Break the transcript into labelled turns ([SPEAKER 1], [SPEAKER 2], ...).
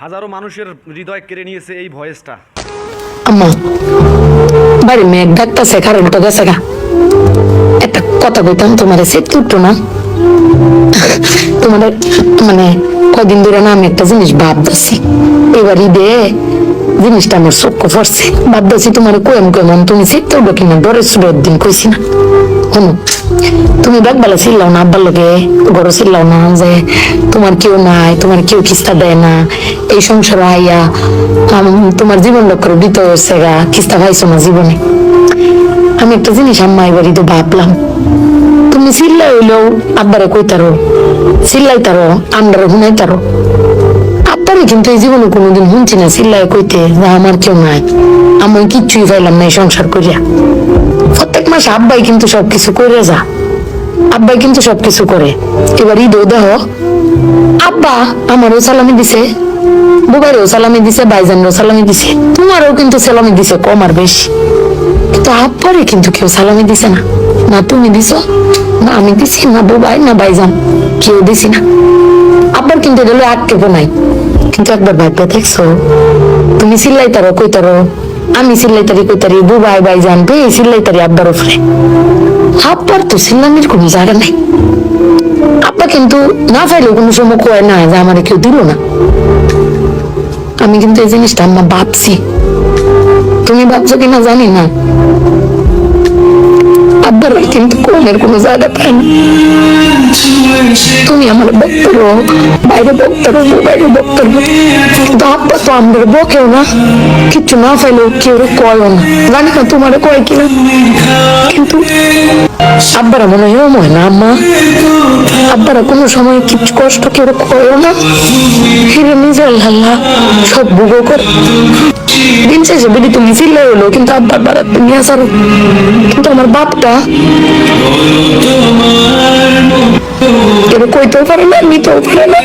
[SPEAKER 1] হাজারো মানুষের হৃদয় কেড়ে নিয়েছে এই ভয়েসটা।
[SPEAKER 2] আম্মা বাড়ি মেঘ ডাকতেছে, কারেন্ট গেছে গা। একটা কথা কইতাম, তোমার সেট উঠতো না। তোমাদের মানে কদিন ধরে না আমি একটা জিনিস ভাবতেছি, এবার ঈদে জিনিসটা আমার চোখ পড়ছে। ভাবতেছি তোমার কেমন তুমি সেট উঠো কিনা, ডরে সুরের দিন কইছি না। শোনো, তুমি ডাকবেলা ছিলাও না, আব্বার লোকে গড় ছিলাও না যে তোমার কেউ নাই, তোমার কেউ খিস্তা দেয় না, এই সংসার আইয়া তোমার জীবন লক্ষ্য দিতে হচ্ছে গা, খিস্তা পাইছো না জীবনে। আমি একটা জিনিস আম্মা এবার ঈদে ভাবলাম, তুমি চিল্লাই হইলেও আব্বারে কইতারো, চিল্লাইতারো, আন্ডারে শুনাইতারো। আব্বারে কিন্তু এই জীবনে কোনোদিন শুনছি না চিল্লাই কইতে যে আমার কেউ নাই, আমি কিচ্ছুই পাইলাম না এই সংসার করিয়া। প্রত্যেক মাসে আব্বাই কিন্তু সবকিছু করে যা, আব্বাই কিন্তু সবকিছু করে। এবার ঈদও দেহ আব্বা আমারও সালামি দিছে, বুবাইরও সালামি দিছে, ভাইজানরও সালামি দিছে, তোমারও কিন্তু সালামি দিছে কম আর বেশি। কিন্তু আব্বারে কিন্তু কেউ সালামি দিছে না, না তুমি দিছো, না আমি দিছি, না বুবাই, না ভাইজান, কেউ দিছি না। আব্বার কিন্তু এটা আটকেপো নাই। কিন্তু একবার ভাবতে দেখছো, তুমি চিল্লাইতারো কইতারো, আমি চিল্লাইতারি কইতারি, বুবাই ভাইজান বে চিল্লাইতারি আব্বার উপরে। আব্বার তো চিল্লানির কোনো জায়গা নাই। আব্বা কিন্তু না পাইলেও কোনো সময় কয় না যে আমার কেউ দিল না। আমি কিন্তু এই জিনিসটা আম্মা ভাবছি, তুমি ভাবছো কিনা জানি না। আব্বার কিন্তু কোনের কোনো জায়গা পায় না। তুমি আমার বক্তর বাইরে বক্তর, বাইরে বক্তর, কিন্তু আব্বা তো আমাদের বকেও না, কিচ্ছু না পাইলেও কেউ কয়ও না। জানি না তোমার কয় কিনা, কিন্তু আব্বারা মনে হয় না আম্মা, আব্বারা কোনো সময় কিছু কষ্ট কেউ কয়ও না, ফিরে নিজের আল্লাহ সব ভোগ করে। দিন শেষে বেদি তুমি চিল্লাই হলো, কিন্তু আব্বার বাড়া তুমি আসারো। কিন্তু আমার বাপটা কেউ কইতেও পারে না, নিতেও পারে না।